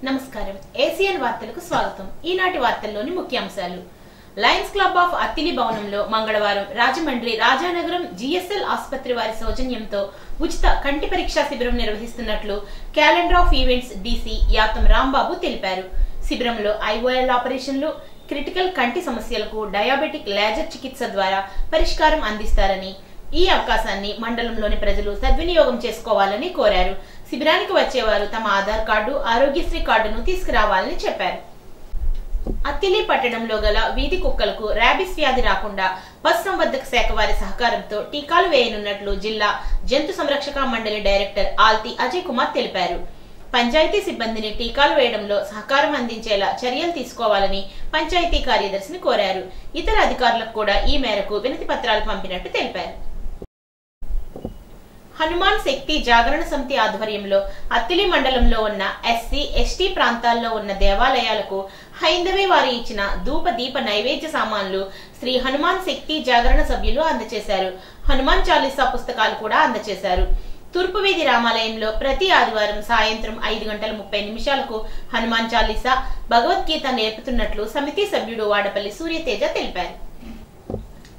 నమస్కారం ఏసియన్ వార్తలకు స్వాగతం। ఈనాటి వార్తల్లోని ముఖ్యాంశాలు। లయన్స్ క్లబ్ ఆఫ్ అత్తిలి భవనంలో మంగళవారం రాజమండ్రి రాజానగరం జిఎస్ఎల్ ఆసుపత్రి వారి సౌజన్యంతో ఉచిత కంటి పరీక్షా శిబిరం నిర్వహిస్తున్నట్లు క్యాలెండర్ ఆఫ్ ఈవెంట్స్ డీసీ యాతం రాంబాబు తెలిపారు। శిబిరంలో ఐఓఎల్ ఆపరేషన్లు, క్రిటికల్ కంటి సమస్యలకు డయాబెటిక్ లేజర్ చికిత్స ద్వారా పరిష్కారం అందిస్తారని, ఈ అవకాశాన్ని మండలంలోని ప్రజలు సద్వినియోగం చేసుకోవాలని కోరారు। శిబిరానికి వచ్చేవారు తమ ఆధార్ కార్డు, ఆరోగ్యశ్రీ కార్డును తీసుకురావాలని చెప్పారు। అత్తిలి పట్టణంలో గల వీధి కుక్కలకు ర్యాబిస్ వ్యాధి రాకుండా పశుసంవర్ధక శాఖ వారి సహకారంతో టీకాలు వేయనున్నట్లు జిల్లా జంతు సంరక్షక మండలి డైరెక్టర్ ఆల్తి అజయ్ కుమార్ తెలిపారు। పంచాయతీ సిబ్బందిని టీకాలు వేయడంలో సహకారం అందించేలా చర్యలు తీసుకోవాలని పంచాయతీ కార్యదర్శిని కోరారు। ఇతర అధికారులకు కూడా ఈ మేరకు వినతి పత్రాలు పంపినట్టు తెలిపారు। హనుమాన్ శక్తి జాగరణ సమితి ఆధ్వర్యంలో అత్తిలి మండలంలో ఉన్న ఎస్సీ, ఎస్టీ ప్రాంతాల్లో ఉన్న దేవాలయాలకు హైందవే వారి ఇచ్చిన ధూప దీప నైవేద్య సామాన్లు శ్రీ హనుమాన్ శక్తి జాగరణ సభ్యులు అందజేశారు। హనుమాన్ చాలీసా పుస్తకాలు కూడా అందజేశారు। తూర్పు వీధి రామాలయంలో ప్రతి ఆదివారం సాయంత్రం 5:30 హనుమాన్ చాలీసా, భగవద్గీత నేర్పుతున్నట్లు సమితి సభ్యుడు వాడపల్లి సూర్యతేజ తెలిపారు।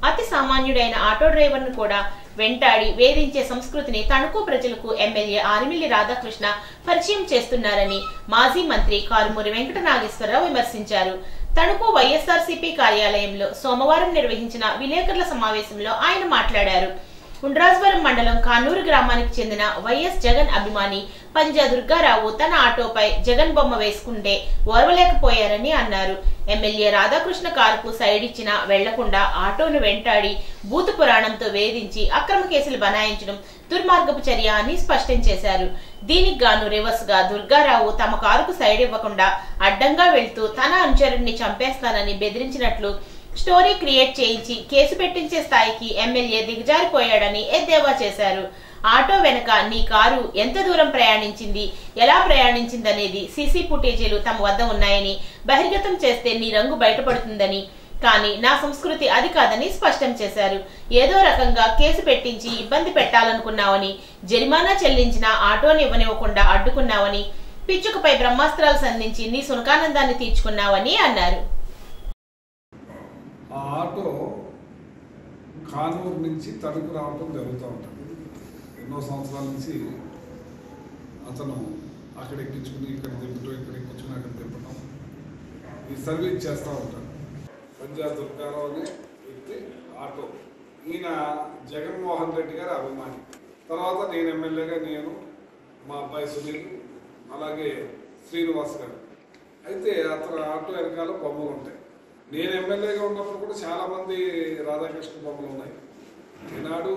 అతి సామాన్యుడైన ఆటో డ్రైవర్ ను కూడా వెంటాడి వేధించే సంస్కృతిని తణుకు ప్రజలకు ఎమ్మెల్యే ఆరిమిల్లి రాధాకృష్ణ పరిచయం చేస్తున్నారని మాజీ మంత్రి కారుమూరి వెంకట నాగేశ్వరరావు విమర్శించారు। తణుకు వైఎస్ఆర్సీపీ కార్యాలయంలో సోమవారం నిర్వహించిన విలేకరుల సమావేశంలో ఆయన మాట్లాడారు। ఉండ్రాజవరం మండలం కానూరు గ్రామానికి చెందిన వైఎస్ జగన్ అభిమాని పంజా దుర్గారావు తన ఆటోపై జగన్ బొమ్మ వేసుకుంటే ఓర్వలేకపోయారని అన్నారు। ఎమ్మెల్యే రాధాకృష్ణ కారుకు సైడ్ ఇచ్చినా వెళ్లకుండా ఆటోను వెంటాడి భూత పురాణంతో వేధించి అక్రమ కేసులు బనాయించడం దుర్మార్గపు చర్య అని స్పష్టం చేశారు। దీనికి గాను రివర్స్ గా దుర్గారావు తమ కారుకు సైడ్ ఇవ్వకుండా అడ్డంగా వెళ్తూ తన అనుచరుడిని చంపేస్తానని బెదిరించినట్లు స్టోరీ క్రియేట్ చేయించి కేసు పెట్టించే స్థాయికి ఎమ్మెల్యే దిగజారిపోయాడని ఎద్దేవా చేశారు। ఆటో వెనక నీ కారు ఎంత దూరం ప్రయాణించింది, ఎలా ప్రయాణించిందనేది సీసీ ఫుటేజీలు తమ వద్ద ఉన్నాయని, బహిర్గతం చేస్తే నీ రంగు బయటపడుతుందని, కానీ నా సంస్కృతి అది కాదని స్పష్టం చేశారు। ఏదో రకంగా కేసు పెట్టించి ఇబ్బంది పెట్టాలనుకున్నావని, జరిమానా చెల్లించిన ఆటోని ఇవ్వనివ్వకుండా అడ్డుకున్నావని, పిచ్చుకపై బ్రహ్మాస్త్రాలు సంధించి నీ సునకానందాన్ని తీర్చుకున్నావని అన్నారు। ఆ ఆటో కానూరు నుంచి తణుకు రావటం జరుగుతూ ఉంటుంది। ఎన్నో సంవత్సరాల నుంచి అతను అక్కడ ఎక్కించుకుని ఇక్కడ దింపటం, ఇక్కడ ఎక్కించుకుని అక్కడ దింపటం, ఈ సర్వీస్ చేస్తూ ఉంటాడు। పంజా దుర్గారావు అనే వ్యక్తి ఆటో, ఈయన జగన్మోహన్ రెడ్డి గారి అభిమాని। తర్వాత నేను ఎమ్మెల్యేగా నేను, మా అబ్బాయి సునీల్, అలాగే శ్రీనివాస్ గారు, అయితే అతను ఆటో వెనకాల బొమ్మలు ఉంటాయి। నేను ఎమ్మెల్యేగా ఉన్నప్పుడు కూడా చాలామంది రాధాకృష్ణ బొమ్మలు ఉన్నాయి। ఈనాడు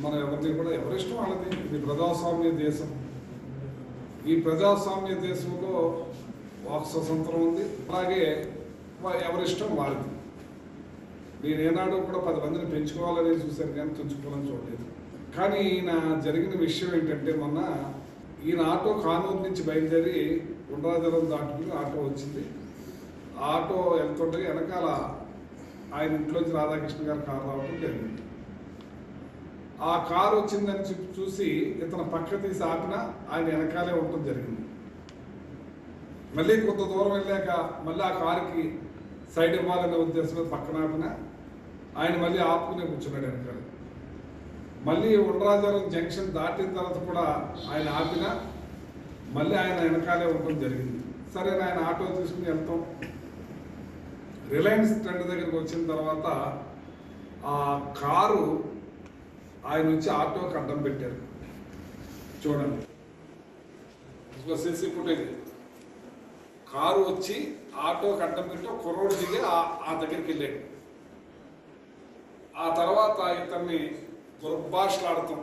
మన ఎవరిని కూడా ఎవరిష్టం వాళ్ళది, ఇది ప్రజాస్వామ్య దేశం। ఈ ప్రజాస్వామ్య దేశంలో వాక్ స్వతంత్రం ఉంది, అలాగే ఎవరిష్టం వాళ్ళది। నేను ఏనాడు కూడా 10 మందిని పెంచుకోవాలని చూశాను కానీ తుంచుకోవాలని చూడలేదు। కానీ ఈయన జరిగిన విషయం ఏంటంటే, మొన్న ఈయన ఆటో కానూరు నుంచి బయలుదేరి ఉండ్రాజవరం దాటుకుని ఆటో వచ్చింది। ఆటో వెళ్తుంటే వెనకాల ఆయన ఇంట్లోంచి రాధాకృష్ణ గారు కారు రావడం జరిగింది। ఆ కారు వచ్చిందని చూసి ఇతను పక్క తీసి ఆపినా ఆయన వెనకాలే ఉండటం జరిగింది। మళ్ళీ కొంత దూరం వెళ్ళాక మళ్ళీ ఆ కారుకి సైడ్ ఇవ్వాలనే ఉద్దేశంలో పక్కన ఆపినా ఆయన మళ్ళీ ఆపుకునే కూర్చున్నాడు వెనకాల। మళ్ళీ ఉండ్రాజవరం జంక్షన్ దాటిన తర్వాత కూడా ఆయన ఆపినా మళ్ళీ ఆయన వెనకాలే ఉండటం జరిగింది। సరే ఆయన ఆటో తీసుకుని వెళ్తాం, రిలయన్స్ ట్రెండ్ దగ్గరికి వచ్చిన తర్వాత ఆ కారు ఆయన వచ్చి ఆటోకి అడ్డం పెట్టారు। చూడండి సీసీ ఫుటేజ్, కారు వచ్చి ఆటోకి అడ్డం పెట్టి కుర్రోడు దిగి ఆ దగ్గరికి వెళ్ళాడు। ఆ తర్వాత ఇతన్ని దుర్భాషలాడతాం,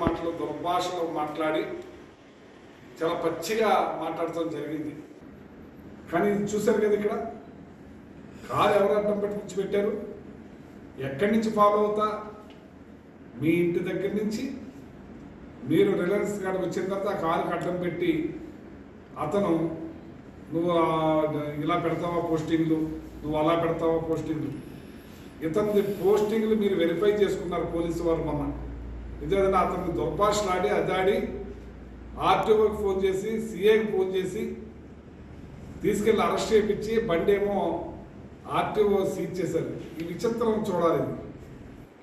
మాటలు దుర్భాషలో మాట్లాడి చాలా పచ్చిగా మాట్లాడటం జరిగింది। కానీ చూశారు కదా, ఇక్కడ కారు ఎవరు అడ్డం పెట్టి కూర్చోబెట్టారు? ఎక్కడి నుంచి ఫాలో అవుతా, మీ ఇంటి దగ్గర నుంచి మీరు రిలయన్స్ కాడికి వచ్చిన తర్వాత ఆ కారుకి అడ్డం పెట్టి అతను నువ్వు ఇలా పెడతావా పోస్టింగ్లు, నువ్వు అలా పెడతావా పోస్టింగ్లు, ఇతని పోస్టింగ్లు మీరు వెరిఫై చేసుకున్నారు పోలీసు వారు మొన్న। ఇదేదైనా అతన్ని దుర్భాషలాడి అదాడి ఆర్టీఓకి ఫోన్ చేసి, సిఐకి ఫోన్ చేసి తీసుకెళ్ళి అరెస్ట్ చేయించి బండి ఏమో ఆర్టీఓ సీజ్ చేశారు. ఈ విచిత్రం చూడాలి,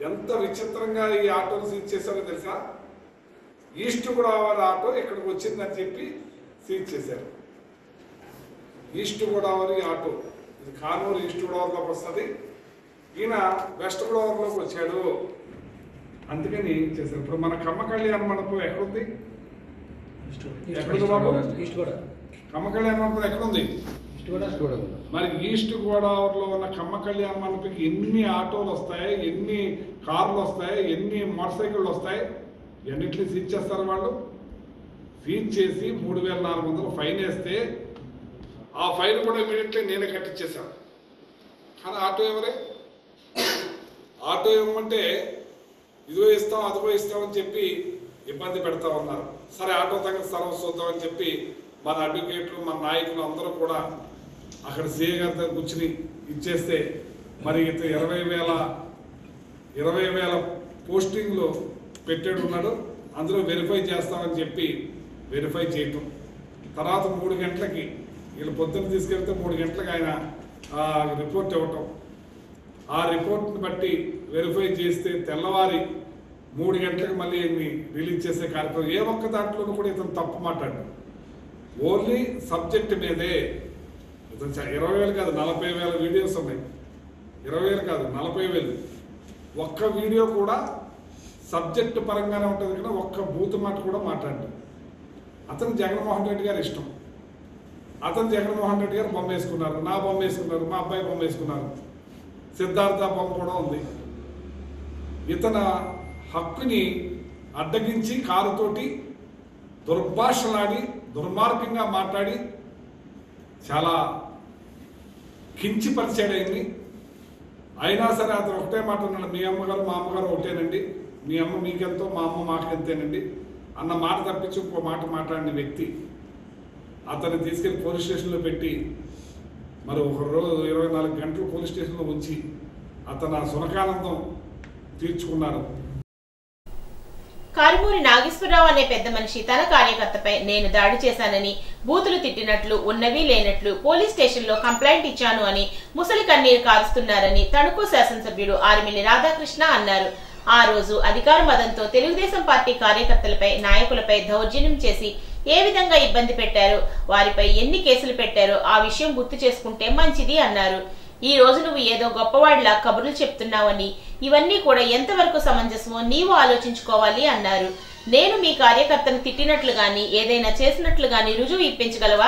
ఎంత విచిత్రంగా ఈ ఆటోను సీజ్ చేశారో తెలుసా? ఈస్ట్ గోదావరి ఆటో ఇక్కడికి వచ్చిందని చెప్పి సీజ్ చేశారు. ఈస్ట్ గోదావరి ఆటో, ఇది కానూరు ఈస్ట్ గోదావరిలోకి వస్తుంది, ఈయన వెస్ట్ గోదావరిలోకి వచ్చాడు, అందుకని చేశారు. ఇప్పుడు మన కమ్మ కళ్యాణ మండపం ఎక్కడుంది? ఎక్కడుంది బాబు? కమ్మ కళ్యాణ మండపం ఎక్కడుంది? మరి ఈస్ట్ గోదావరిలో ఉన్న కమ్మ కళ్యాణ మండపంకి ఎన్ని ఆటోలు వస్తాయి, ఎన్ని కార్లు వస్తాయి, ఎన్ని మోటార్ సైకిళ్ళు వస్తాయి, ఎన్నిటిని సీజ్ చేస్తారు వాళ్ళు. సీజ్ చేసి 3,400 ఫైన్ వేస్తే ఆ ఫైన్ కూడా ఇమీడియట్లీ నేనే కట్టించేశాను. కానీ ఆటో ఎవరే? ఆటో ఇవ్వమంటే ఇదిగో ఇస్తాం అదిగో ఇస్తామని చెప్పి ఇబ్బంది పెడతా ఉన్నారు. సరే ఆటో దగ్గర స్థలం చూద్దామని చెప్పి మన అడ్వకేట్లు మన నాయకులు అందరూ కూడా అక్కడ సీఏ గారి దగ్గర కూర్చుని ఇచ్చేస్తే మరి 20,000 పోస్టింగ్లు పెట్టాడు ఉన్నాడు, అందులో వెరిఫై చేస్తామని చెప్పి వెరిఫై చేయటం. తర్వాత 3 గంటలకి వీళ్ళు పొద్దున్న తీసుకెళ్తే 3 గంటలకు ఆయన రిపోర్ట్ ఇవ్వటం. ఆ రిపోర్ట్ని బట్టి వెరిఫై చేస్తే తెల్లవారి 3 గంటలకు మళ్ళీ రిలీజ్ చేసే కార్యక్రమం. ఏ ఒక్క దాంట్లోనూ కూడా ఇతను తప్పు మాట్లాడాడు. ఓన్లీ సబ్జెక్ట్ మీదే. ఇతను 20,000 కాదు 40,000 వీడియోస్ ఉన్నాయి. 20,000 కాదు 40,000. ఒక్క వీడియో కూడా సబ్జెక్టు పరంగానే ఉంటుంది కదా, ఒక్క బూత్ మాట కూడా మాట్లాడు. అతను జగన్మోహన్ రెడ్డి గారు ఇష్టం. అతను జగన్మోహన్ రెడ్డి గారు బొమ్మ వేసుకున్నారు, నా బొమ్మ వేసుకున్నారు, మా అబ్బాయి బొమ్మ వేసుకున్నారు, సిద్ధార్థ బొమ్మ కూడా ఉంది. ఇతన హక్కుని అడ్డగించి కారుతోటి దుర్భాషలాడి దుర్మార్గంగా మాట్లాడి చాలా కించిపరిచాడు ఆయన్ని. అయినా సరే అతను ఒకటే మాట అన్నాడు, మీ అమ్మగారు మా అమ్మగారు ఒకటేనండి, మీ అమ్మ మీకెంతో మా అమ్మ మాకెంతేనండి అన్న మాట తప్పించి ఇంకో మాట మాట్లాడిన వ్యక్తి. అతన్ని తీసుకెళ్లి పోలీస్ స్టేషన్లో పెట్టి మరి ఒక రోజు 24 గంటలు పోలీస్ స్టేషన్లో ఉంచి అతను సునకానందం తీర్చుకున్నారు. కారుమూరి నాగేశ్వరరావు అనే పెద్ద మనిషి తన కార్యకర్తపై నేను దాడి చేశానని, బూతులు తిట్టినట్లు, ఉన్నవి లేనట్లు పోలీస్ స్టేషన్లో కంప్లైంట్ ఇచ్చాను అని ముసలి కన్నీరు కారుస్తున్నారని తణుకు శాసనసభ్యుడు ఆర్మిల్లి రాధాకృష్ణ అన్నారు. ఆ రోజు అధికార మదంతో తెలుగుదేశం పార్టీ కార్యకర్తలపై నాయకులపై దౌర్జన్యం చేసి ఏ విధంగా ఇబ్బంది పెట్టారో, వారిపై ఎన్ని కేసులు పెట్టారో ఆ విషయం గుర్తు చేసుకుంటే మంచిది అన్నారు. ఈ రోజు నువ్వు ఏదో గొప్పవాడిలా కబుర్లు చెప్తున్నావని, ఇవన్నీ కూడా ఎంతవరకు సమంజసమో నీవు ఆలోచించుకోవాలి అన్నారు. నేను మీ కార్యకర్తను తిట్టినట్లు గాని ఏదైనా చేసినట్లు గాని రుజువు ఇప్పించగలవా?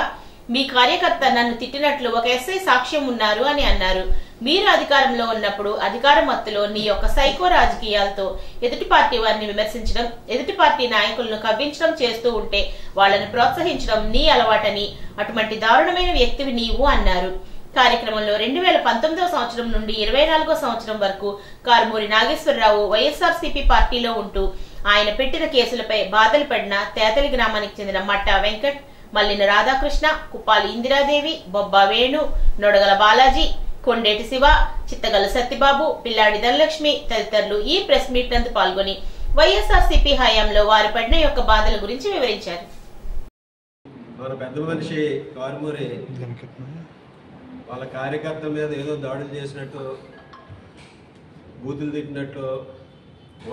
మీ కార్యకర్త నన్ను తిట్టినట్లు ఒక ఎస్ఐ సాక్ష్యం ఉన్నారు అని అన్నారు. మీరు అధికారంలో ఉన్నప్పుడు అధికార మత్తులో నీ యొక్క సైకో రాజకీయాలతో ఎదుటి పార్టీ వారిని విమర్శించడం, ఎదుటి పార్టీ నాయకులను కవ్వించడం చేస్తూ ఉంటే వాళ్ళని ప్రోత్సహించడం నీ అలవాటని, అటువంటి దారుణమైన వ్యక్తివి నీవు అన్నారు. కార్యక్రమంలో 2019వ సంవత్సరం నుండి 24వ సంవత్సరం వరకు కారుమూరి నాగేశ్వరరావు వైఎస్ఆర్సీపీ పార్టీలో ఉంటూ ఆయన పెట్టిన కేసులపై బాధలు పడిన తేతలి గ్రామానికి చెందిన మట్టా వెంకట్, మల్లిన రాధాకృష్ణ, కుప్పాలి ఇందిరాదేవి, బొబ్బా వేణు, నొడగల బాలాజీ, కొండేటి శివ, చిత్తగల సత్యబాబు, పిల్లాడి ధనలక్ష్మి తదితరులు ఈ ప్రెస్ మీట్ నందు పాల్గొని వైఎస్ఆర్సీపీ హయాంలో వారు పడిన యొక్క బాధల గురించి వివరించారు. మన పెద్ద మనిషి కారుమూరి వాళ్ళ కార్యకర్తల మీద ఏదో దాడులు చేసినట్టు, బూతులు తిట్టినట్టు,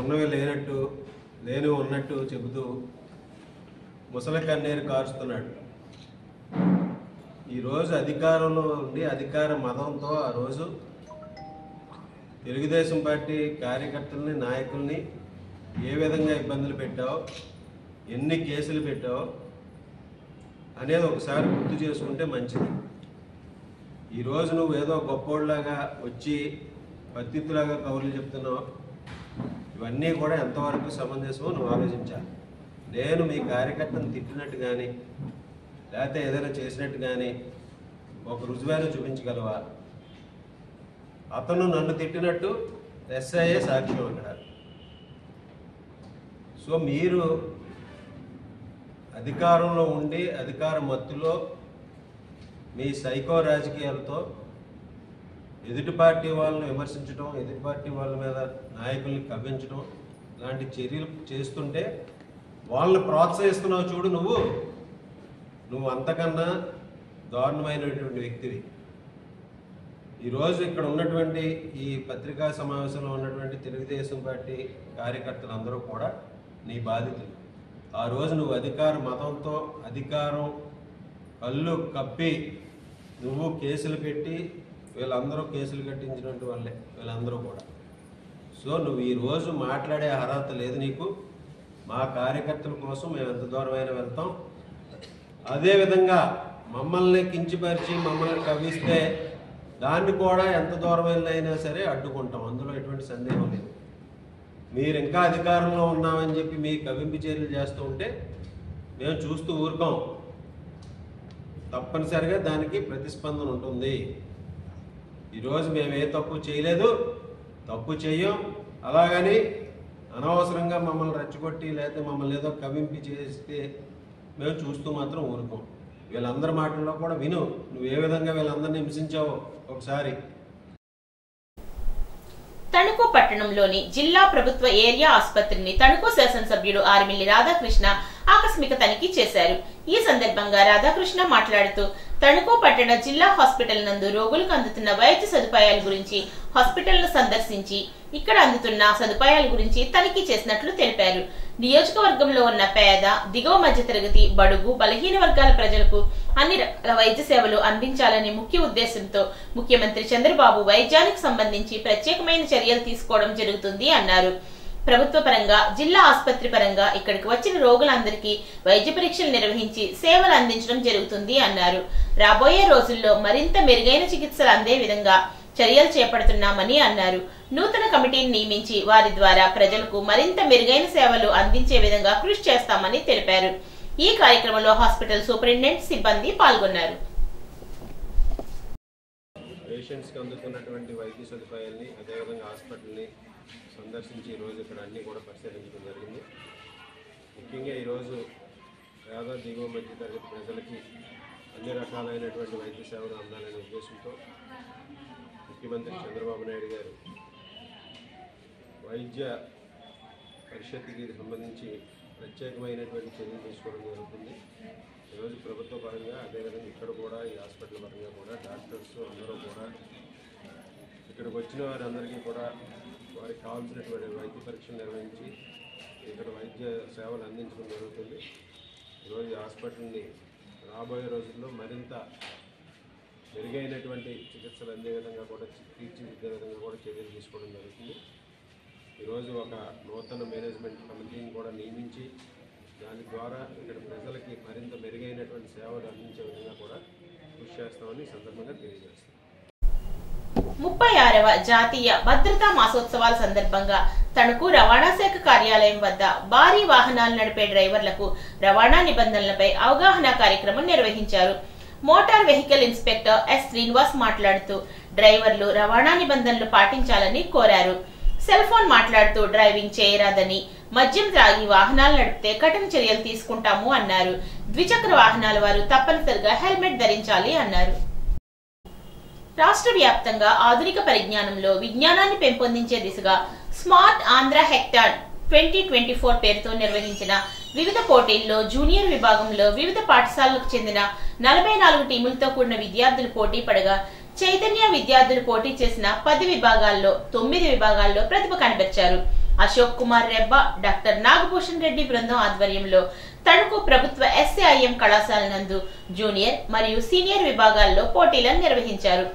ఉన్నవి లేనట్టు, లేని ఉన్నట్టు చెబుతూ ముసలి కన్నీరు కారుస్తున్నాడు. ఈరోజు అధికారంలో ఉండి అధికార మదంతో ఆ రోజు తెలుగుదేశం పార్టీ కార్యకర్తల్ని, నాయకుల్ని ఏ విధంగా ఇబ్బందులు పెట్టావు, ఎన్ని కేసులు పెట్టావు అనేది ఒకసారి గుర్తు చేసుకుంటే మంచిది. ఈరోజు నువ్వు ఏదో గొప్పోళ్ళలాగా వచ్చి పత్తిత్తులాగా కబుర్లు చెప్తున్నావు. ఇవన్నీ కూడా ఎంతవరకు సమంజసమో నువ్వు ఆలోచించాలి. నేను మీ కార్యకర్తను తిట్టినట్టు కానీ లేకపోతే ఏదైనా చేసినట్టు కానీ ఒక రుజువైన చూపించగలవా? అతను నన్ను తిట్టినట్టు ఎస్ఐఏ సాక్ష్యం అక్కడ. సో మీరు అధికారంలో ఉండి అధికార మత్తులో మీ సైకో రాజకీయాలతో ఎదుటి పార్టీ వాళ్ళని విమర్శించడం, ఎదుటి పార్టీ వాళ్ళ మీద నాయకుల్ని కవ్వించడం లాంటి చర్యలు చేస్తుంటే వాళ్ళని ప్రోత్సహిస్తున్నావు చూడు. నువ్వు అంతకన్నా దారుణమైనటువంటి వ్యక్తివి. ఈరోజు ఇక్కడ ఉన్నటువంటి ఈ పత్రికా సమావేశంలో ఉన్నటువంటి తెలుగుదేశం పార్టీ కార్యకర్తలందరూ కూడా నీ బాధితులు. ఆ రోజు నువ్వు మతంతో అధికారం కళ్ళు కప్పి నువ్వు కేసులు పెట్టి వీళ్ళందరూ కేసులు కట్టించినట్టు వాళ్ళే వీళ్ళందరూ కూడా. సో నువ్వు ఈరోజు మాట్లాడే అర్హత లేదు నీకు. మా కార్యకర్తల కోసం మేము ఎంత దూరమైనా వెళ్తాం. అదేవిధంగా మమ్మల్ని కించపరిచి మమ్మల్ని కవిస్తే దాన్ని కూడా ఎంత దూరమైనా సరే అడ్డుకుంటాం. అందులో ఎటువంటి సందేహం లేదు. మీరు ఇంకా అధికారంలో ఉన్నామని చెప్పి మీ కవింపు చర్యలు చేస్తూ ఉంటే మేము చూస్తూ ఊరుకోం. తప్పనిసరిగా దానికి ప్రతిస్పందన ఉంటుంది. ఈరోజు మేము ఏ తప్పు చేయలేదు, తప్పు చెయ్యం. అలాగని అనవసరంగా మమ్మల్ని రెచ్చగొట్టి లేకపోతే మమ్మల్ని ఏదో కవింపు చేస్తే మేము చూస్తూ మాత్రం ఊరుకోం. వీళ్ళందరి మాటల్లో కూడా విను, నువ్వు ఏ విధంగా వీళ్ళందరినీ హింసించావో ఒకసారి. తణుకు పట్టణంలోని జిల్లా ప్రభుత్వ ఏరియా ఆసుపత్రిని తణుకు శాసనసభ్యుడు ఆర్మిల్లి రాధాకృష్ణ ఆకస్మిక తనిఖీ చేశారు. ఈ సందర్భంగా రాధాకృష్ణ మాట్లాడుతూ తణుకు పట్టణ జిల్లా హాస్పిటల్ నందు రోగులకు అందుతున్న వైద్య సదుపాయాల గురించి హాస్పిటల్ను సందర్శించి ఇక్కడ అందుతున్న సదుపాయాల గురించి తనిఖీ చేసినట్లు తెలిపారు. నియోజకవర్గంలో ఉన్న పేద, దిగువ మధ్య తరగతి, బడుగు, బలహీన వర్గాల ప్రజలకు అన్ని రకాల వైద్య సేవలు అందించాలని ముఖ్య ఉద్దేశంతో ముఖ్యమంత్రి చంద్రబాబు వైద్యానికి సంబంధించి ప్రత్యేకమైన చర్యలు తీసుకోవడం జరుగుతుంది అన్నారు. ప్రభుత్వ పరంగా, జిల్లా ఆసుపత్రి పరంగా ఇక్కడికి వచ్చిన రోగులందరికీ వైద్య పరీక్షలు నిర్వహించి సేవలు అందించడం జరుగుతుంది అన్నారు. రాబోయే రోజుల్లో మరింత మెరుగైన చికిత్సలు అందే విధంగా చర్యలు చేపడుతున్నామని అన్నారు. నూతన కమిటీని నియమించి వారి ద్వారా ప్రజలకు మరింత మెరుగైన సేవలు అందించే విధంగా కృషి చేస్తామని తెలిపారు. ఈ కార్యక్రమంలో హాస్పిటల్ సూపరింటెండెంట్, సిబ్బంది పాల్గొన్నారు. పేషెంట్స్ కి అందుతున్నటువంటి వైద్య సదుపాయాల్ని అదేవిధంగా హాస్పిటల్ని సందర్శించి ఈరోజు ఇక్కడ అన్నీ కూడా పరిశీలించడం జరిగింది. ముఖ్యంగా ఈరోజు పేద, దిగువ మధ్య తరగతి ప్రజలకి అన్ని రకాలైనటువంటి వైద్య సేవలు అందాలనే ఉద్దేశంతో ముఖ్యమంత్రి చంద్రబాబు నాయుడు గారు వైద్య పరిషత్కి సంబంధించి ప్రత్యేకమైనటువంటి చర్యలు తీసుకోవడం జరుగుతుంది. ఈరోజు ప్రభుత్వ పరంగా అదేవిధంగా ఇక్కడ కూడా ఈ హాస్పిటల్ పరంగా కూడా డాక్టర్స్ అందరూ కూడా ఇక్కడికి వచ్చిన వారందరికీ కూడా వారికి కావాల్సినటువంటి వైద్య పరీక్షలు నిర్వహించి ఇక్కడ వైద్య సేవలు అందించడం జరుగుతుంది. ఈరోజు ఈ హాస్పిటల్ని రాబోయే రోజుల్లో మరింత మెరుగైనటువంటి చికిత్సలు అందే విధంగా కూడా తీర్చిదిద్దే విధంగా కూడా చర్యలు తీసుకోవడం జరుగుతుంది. ఈరోజు ఒక నూతన మేనేజ్మెంట్ కమిటీని కూడా నియమించి దాని ద్వారా ఇక్కడ ప్రజలకి మరింత మెరుగైనటువంటి సేవలు అందించే విధంగా కూడా కృషి చేస్తామని సందర్భంగా తెలియజేస్తాం. 36వ జాతీయ భద్రతా మాసోత్సవాల సందర్భంగా తణుకు రవాణా శాఖ కార్యాలయం వద్ద భారీ వాహనాలు నడిపే డ్రైవర్లకు రవాణా నిబంధనలపై అవగాహన కార్యక్రమం నిర్వహించారు. Motor vehicle inspector S Srinivas మాట్లాడుతూ డ్రైవర్లు రవాణా నిబంధనలు పాటించాలని కోరారు. సెల్ ఫోన్ మాట్లాడుతూ డ్రైవింగ్ చేయరాదని, మద్యం త్రాగి వాహనాలు నడిపితే కఠిన చర్యలు తీసుకుంటాము అన్నారు. ద్విచక్ర వాహనాల వారు తప్పనిసరిగా హెల్మెట్ ధరించాలి అన్నారు. రాష్ట్ర వ్యాప్తంగా ఆధునిక పరిజ్ఞానంలో విజ్ఞానాన్ని పెంపొందించే దిశగా స్మార్ట్ ఆంధ్ర హెక్టార్ 2024 పేరుతో నిర్వహించిన వివిధ పోటీల్లో జూనియర్ విభాగంలో వివిధ పాఠశాలలకు చెందిన 44 టీములతో కూడిన విద్యార్థులు పోటీ పడగా చైతన్య విద్యార్థులు పోటీ చేసిన 10 విభాగాల్లో 9 విభాగాల్లో ప్రతిభ కనబర్చారు. అశోక్ కుమార్ రెబ్బా, డాక్టర్ నాగభూషణ్ రెడ్డి బృందం ఆధ్వర్యంలో తణుకు ప్రభుత్వ SAIM కళాశాల నందు జూనియర్ మరియు సీనియర్ విభాగాల్లో పోటీలను నిర్వహించారు.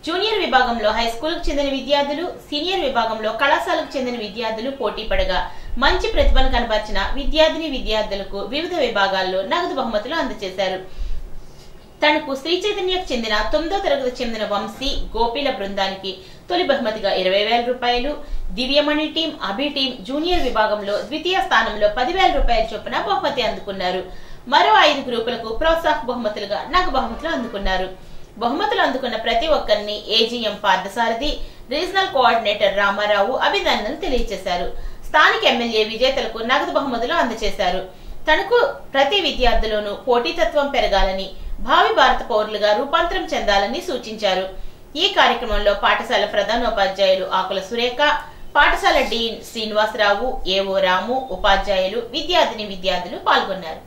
జూనియర్ విభాగంలో హైస్కూల్కు చెందిన విద్యార్థులు, సీనియర్ విభాగంలో కళాశాలకు చెందిన విద్యార్థులు పోటీ పడగా మంచి ప్రతిభను కనబర్చిన విద్యార్థులకు వివిధ విభాగాల్లో నగదు బహుమతులు అందజేశారు. తణుకు శ్రీ చైతన్యకు చెందిన 9వ తరగతికి చెందిన వంశీ, గోపిల బృందానికి తొలి బహుమతిగా 20,000 రూపాయలు, దివ్యమణి టీం, అభి టీం జూనియర్ విభాగంలో ద్వితీయ స్థానంలో 10,000 రూపాయల చొప్పున బహుమతి అందుకున్నారు. మరో 5 గ్రూపులకు ప్రోత్సాహక బహుమతులుగా నగదు బహుమతులు అందుకున్నారు. బహుమతులు అందుకున్న ప్రతి ఒక్కరిని AGM Parthasarathi, regional coordinator Ramarao అభినందనలు తెలియజేశారు. స్థానిక ఎమ్మెల్యే విజేతలకు నగదు బహుమతులు అందజేశారు. తణుకు ప్రతి విద్యార్థుల్లోనూ పోటీతత్వం పెరగాలని, భావి భారత పౌరులుగా రూపాంతరం చెందాలని సూచించారు. ఈ కార్యక్రమంలో పాఠశాల ప్రధానోపాధ్యాయులు ఆకుల సురేఖ, పాఠశాల డీన్ శ్రీనివాసరావు, ఏవో రాము, ఉపాధ్యాయులు, విద్యార్థులు పాల్గొన్నారు.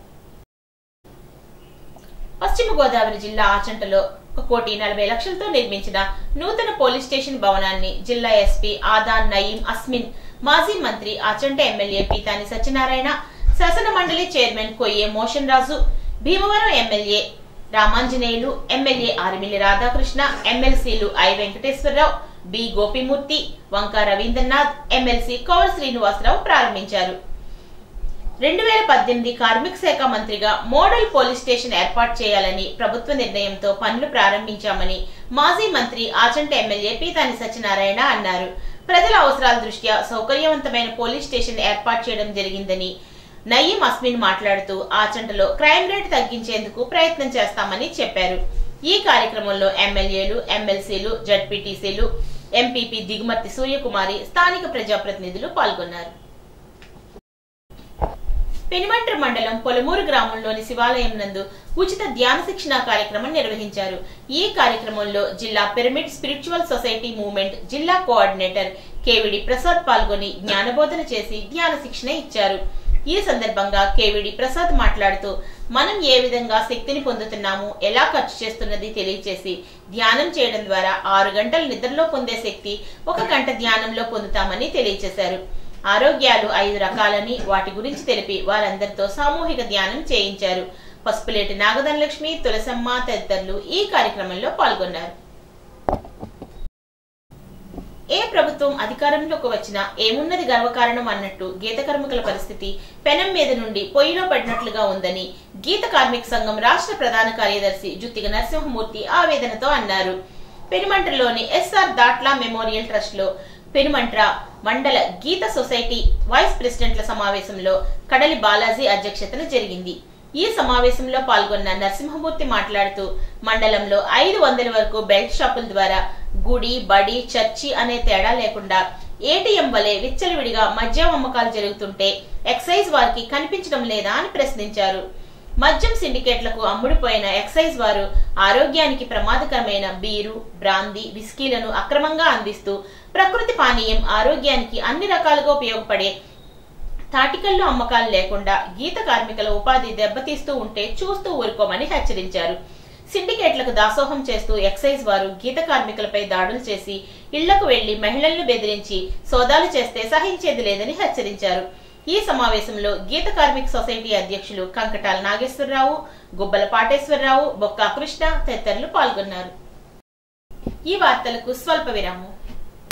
పశ్చిమ గోదావరి జిల్లా ఆచంటలో 1,40,00,000తో నిర్మించిన నూతన పోలీస్ స్టేషన్ భవనాన్ని జిల్లా ఎస్పీ ఆదాన్ నయీం అస్మిన్, మాజీ మంత్రి ఆచంట ఎమ్మెల్యే పీతాని సత్యనారాయణ, శాసన మండలి chairman Koyye Moshen Raju, Bhimavaram MLA Ramanjaneyulu, MLA Armilli Radhakrishna, ఎమ్మెల్సీలు I Venkateswararao, B Gopimurthy, Vanka Ravindranath, MLC Kovala Srinivasarao ప్రారంభించారు. 2018 కార్మిక శాఖ మంత్రిగా మోడల్ పోలీస్ స్టేషన్ ఏర్పాటు చేయాలని ప్రభుత్వ నిర్ణయంతో పనులు ప్రారంభించామని మాజీ మంత్రి ఆచంట ఎమ్మెల్యే పీతాని సత్యనారాయణ అన్నారు. ప్రజల అవసరాల దృష్ట్యా సౌకర్యవంతమైన పోలీస్ స్టేషన్ ఏర్పాటు చేయడం జరిగిందని నయీం అస్మిన్ మాట్లాడుతూ ఆచంటలో క్రైమ్ రేట్ తగ్గించేందుకు ప్రయత్నం చేస్తామని చెప్పారు. ఈ కార్యక్రమంలో ఎమ్మెల్యేలు, ఎమ్మెల్సీలు, జడ్పీటీసీలు, ఎంపీపీ దిగుమతి సూర్యకుమారి, స్థానిక ప్రజాప్రతినిధులు పాల్గొన్నారు. పెనుమంట్ర మండలం పొలమూరు గ్రామంలోని శివాలయం నందు ఉచిత ధ్యాన శిక్షణ కార్యక్రమం నిర్వహించారు. ఈ కార్యక్రమంలో జిల్లా పిరమిడ్ స్పిరిచువల్ సొసైటీ మూవ్మెంట్ జిల్లా కోఆర్డినేటర్ కేవిడి ప్రసాద్ పాల్గొని జ్ఞానబోధన చేసి ధ్యాన శిక్షణ ఇచ్చారు. ఈ సందర్భంగా కేవిడి ప్రసాద్ మాట్లాడుతూ మనం ఏ విధంగా శక్తిని పొందుతున్నాము, ఎలా ఖర్చు చేస్తున్నది తెలియచేసి ధ్యానం చేయడం ద్వారా 6 గంటల నిద్రలో పొందే శక్తి 1 గంట ధ్యానంలో పొందుతామని తెలియచేశారు. ఆరోగ్యాలు 5 రకాలని వాటి గురించి తెలిపి వారందరితో సామూహిక ధ్యానం చేయించారు. పసుపులేటి నాగధనలక్ష్మి, తులసమ్మ తదితరులు ఈ కార్యక్రమంలో పాల్గొన్నారు. ఏ ప్రభుత్వం అధికారంలోకి వచ్చినా ఏమున్నది గర్వకారణం అన్నట్టు గీత కార్మికుల పరిస్థితి పెనం మీద నుండి పొయ్యిలో పడినట్లుగా ఉందని గీత కార్మిక సంఘం రాష్ట్ర ప్రధాన కార్యదర్శి జుత్తిగ నరసింహమూర్తి ఆవేదనతో అన్నారు. పెనుమంట్రలోని ఎస్ఆర్ దాట్లా మెమోరియల్ ట్రస్ట్ లో పెనుమంట్ర మండల గీత సొసైటీ వైస్ ప్రెసిడెంట్ల సమావేశంలో కడలి బాలాజీ అధ్యక్షతన జరిగింది. ఈ సమావేశంలో పాల్గొన్న నరసింహమూర్తి మాట్లాడుతూ మండలంలో 500 వరకు బెల్ట్ షాపుల ద్వారా గుడి, బడి, చర్చి అనే తేడా లేకుండా ఏటీఎం వలె విచ్చలవిడిగా మద్యం అమ్మకాలు జరుగుతుంటే ఎక్సైజ్ వారికి కనిపించడం లేదా అని ప్రశ్నించారు. మద్యం సిండికేట్లకు అమ్ముడుపోయిన ఎక్సైజ్ వారు ఆరోగ్యానికి ప్రమాదకరమైన బీరు, బ్రాందీ, విస్కీలను అక్రమంగా అందిస్తూ ప్రకృతి పానీయం ఆరోగ్యానికి అన్ని రకాలుగా ఉపయోగపడే తాటికల్లు అమ్మకాలు లేకుండా గీత కార్మికుల ఉపాధి దెబ్బతీస్తూ ఉంటే చూస్తూ ఊరుకోమని హెచ్చరించారు. సిండికేట్లకు దాసోహం చేస్తూ ఎక్సైజ్ వారు గీత కార్మికులపై దాడులు చేసి ఇళ్లకు వెళ్లి మహిళలను బెదిరించి సోదాలు చేస్తే సహించేది లేదని హెచ్చరించారు. ఈ సమావేశంలో గీత కార్మిక సొసైటీ అధ్యక్షులు కంకటాల నాగేశ్వరరావు, గుబ్బల పాటేశ్వరరావు, బొక్కా కృష్ణ తదితరులు పాల్గొన్నారు. ఈ వార్తలకు స్వల్ప విరామం.